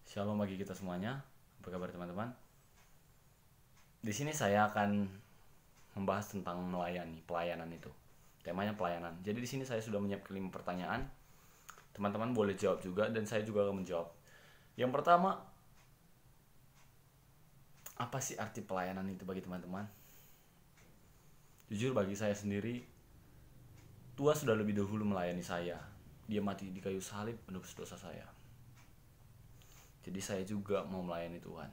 Shalom bagi kita semuanya. Apa kabar teman-teman? Di sini saya akan membahas tentang melayani, pelayanan itu. Temanya pelayanan. Jadi di sini saya sudah menyiapkan 5 pertanyaan. Teman-teman boleh jawab juga dan saya juga akan menjawab. Yang pertama, apa sih arti pelayanan itu bagi teman-teman? Jujur bagi saya sendiri, Tuhan sudah lebih dahulu melayani saya. Dia mati di kayu salib menebus dosa saya. Jadi saya juga mau melayani Tuhan.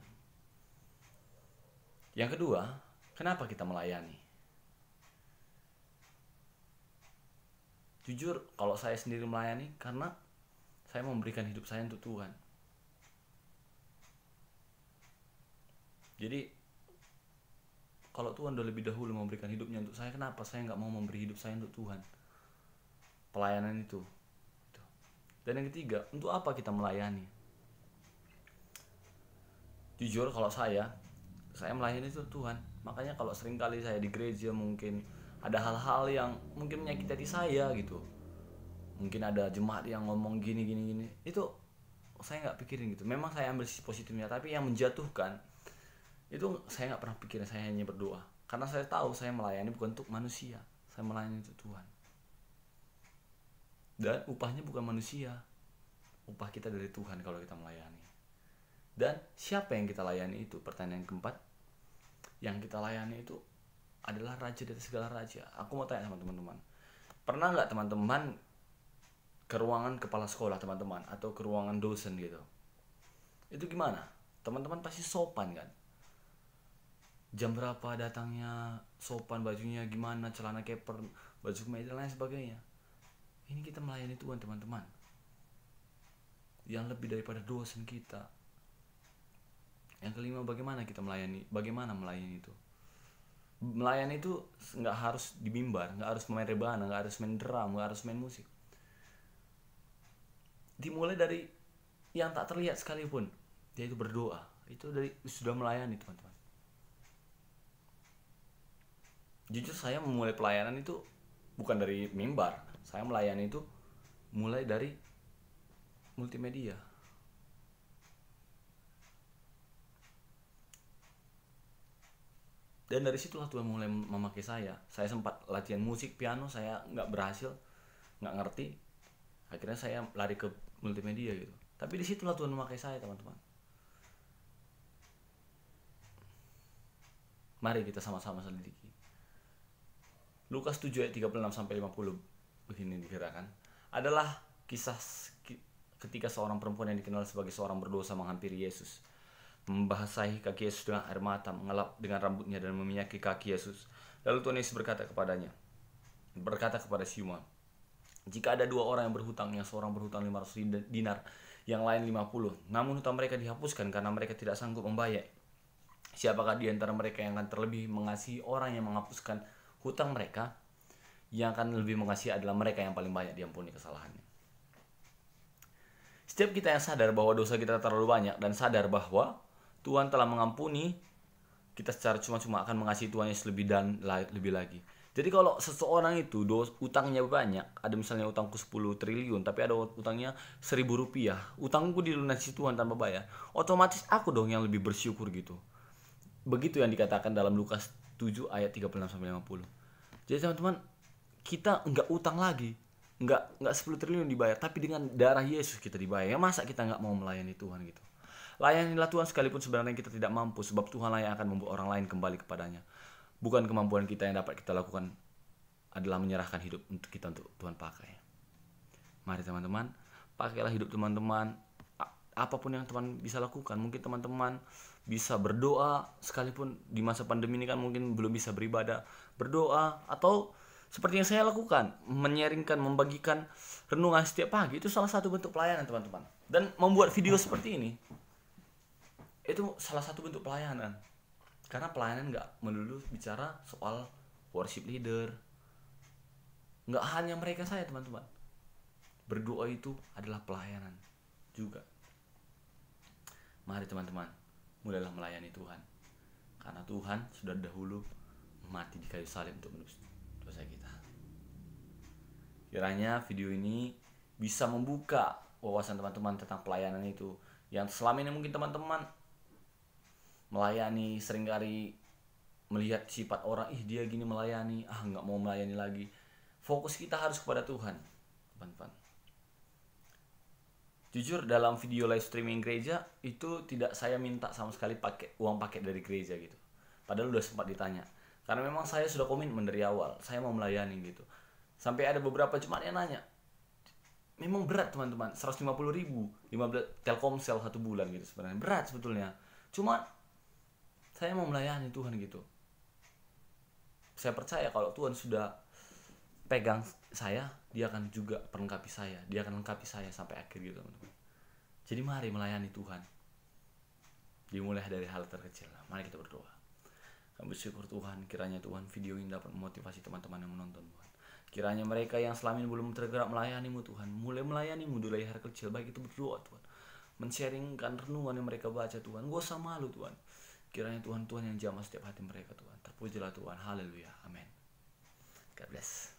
Yang kedua, kenapa kita melayani? Jujur, kalau saya sendiri melayani karena saya memberikan hidup saya untuk Tuhan. Jadi, kalau Tuhan udah lebih dahulu memberikan hidupnya untuk saya, kenapa saya nggak mau memberi hidup saya untuk Tuhan? Pelayanan itu. Dan yang ketiga, untuk apa kita melayani? Jujur, kalau saya melayani itu Tuhan. Makanya kalau seringkali saya di gereja mungkin ada hal-hal yang mungkin menyakiti hati saya gitu. Mungkin ada jemaat yang ngomong gini, itu saya nggak pikirin gitu. Memang saya ambil sisi positifnya, tapi yang menjatuhkan itu saya nggak pernah pikirin. Saya hanya berdoa karena saya tahu saya melayani bukan untuk manusia, saya melayani untuk Tuhan. Dan upahnya bukan manusia, upah kita dari Tuhan kalau kita melayani. Dan siapa yang kita layani itu? Pertanyaan keempat, yang kita layani itu adalah raja dari segala raja. Aku mau tanya sama teman-teman, pernah nggak teman-teman ke ruangan kepala sekolah teman-teman atau ke ruangan dosen gitu? Itu gimana? Teman-teman pasti sopan kan? Jam berapa datangnya, sopan, bajunya gimana, celana keper, baju kemeja dan lain sebagainya. Ini kita melayani Tuhan teman-teman, yang lebih daripada dosen kita. Yang kelima, bagaimana kita melayani? Bagaimana melayani itu? Melayani itu nggak harus di mimbar, nggak harus main rebana, nggak harus main drum, nggak harus main musik. Dimulai dari yang tak terlihat sekalipun, yaitu berdoa. Itu dari sudah melayani teman-teman. Jujur saya memulai pelayanan itu bukan dari mimbar. Saya melayani itu mulai dari multimedia. Dan dari situlah Tuhan mulai memakai saya. Saya sempat latihan musik piano, saya nggak berhasil, nggak ngerti. Akhirnya saya lari ke multimedia gitu. Tapi disitulah Tuhan memakai saya teman-teman. Mari kita sama-sama selidiki. Lukas 7 ayat 36-50 begini dikirakan. Adalah kisah ketika seorang perempuan yang dikenal sebagai seorang berdosa menghampiri Yesus, membasahi kaki Yesus dengan air mata, mengelap dengan rambutnya dan meminyaki kaki Yesus. Lalu Tuhan Yesus berkata kepada Simon, jika ada 2 orang yang berhutang, yang seorang berhutang 500 dinar, yang lain 50, namun hutang mereka dihapuskan karena mereka tidak sanggup membayar, siapakah di antara mereka yang akan terlebih mengasihi orang yang menghapuskan hutang mereka? Yang akan lebih mengasihi adalah mereka yang paling banyak diampuni kesalahannya. Setiap kita yang sadar bahwa dosa kita terlalu banyak dan sadar bahwa Tuhan telah mengampuni kita secara cuma-cuma, akan mengasihi Tuhan Yesus lebih dan lebih lagi. Jadi kalau seseorang itu utangnya banyak, ada misalnya utangku 10 triliun tapi ada utangnya 1.000 rupiah, utangku dilunasi Tuhan tanpa bayar, otomatis aku dong yang lebih bersyukur gitu. Begitu yang dikatakan dalam Lukas 7 ayat 36-50. Jadi teman-teman, kita nggak utang lagi, nggak 10 triliun dibayar, tapi dengan darah Yesus kita dibayar. Ya masa kita nggak mau melayani Tuhan gitu? Layanilah Tuhan sekalipun sebenarnya kita tidak mampu, sebab Tuhanlah yang akan membuat orang lain kembali kepadanya. Bukan kemampuan kita yang dapat kita lakukan, adalah menyerahkan hidup untuk kita untuk Tuhan pakai. Mari teman-teman, pakailah hidup teman-teman. Apapun yang teman bisa lakukan, mungkin teman-teman bisa berdoa, sekalipun di masa pandemi ini kan mungkin belum bisa beribadah, berdoa, atau seperti yang saya lakukan, menyaringkan, membagikan renungan setiap pagi, itu salah satu bentuk pelayanan teman-teman. Dan membuat video seperti ini, itu salah satu bentuk pelayanan. Karena pelayanan gak melulu bicara soal worship leader, gak hanya mereka saya teman-teman. Berdoa itu adalah pelayanan juga. Mari teman-teman, mulailah melayani Tuhan, karena Tuhan sudah dahulu mati di kayu salib untuk menebus dosa kita. Kiranya video ini bisa membuka wawasan teman-teman tentang pelayanan itu, Yang selama ini mungkin teman-teman melayani seringkali melihat sifat orang, ih dia gini melayani, nggak mau melayani lagi. Fokus kita harus kepada Tuhan, teman-teman. Jujur dalam video live streaming gereja itu tidak saya minta sama sekali pakai uang paket dari gereja gitu. Padahal udah sempat ditanya. Karena memang saya sudah komitmen dari awal, saya mau melayani gitu. Sampai ada beberapa jemaat yang nanya, memang berat teman-teman, 150.000, 15 Telkomsel 1 bulan gitu sebenarnya. Berat sebetulnya. Cuma saya mau melayani Tuhan gitu. Saya percaya kalau Tuhan sudah pegang saya, dia akan juga perlengkapi saya. Dia akan lengkapi saya sampai akhir gitu teman-teman. Jadi mari melayani Tuhan. Dimulai dari hal terkecil. Mari kita berdoa. Kami bersyukur Tuhan, kiranya Tuhan video ini dapat memotivasi teman-teman yang menonton Tuhan. Kiranya mereka yang selama ini belum tergerak melayani-Mu Tuhan, mulai melayani-Mu dari hal kecil, baik itu berdoa Tuhan, men-sharingkan renungan yang mereka baca Tuhan. Gak usah malu Tuhan. Kiranya Tuhan yang jamah setiap hati mereka Tuhan. Terpujilah Tuhan. Haleluya. Amin. God bless.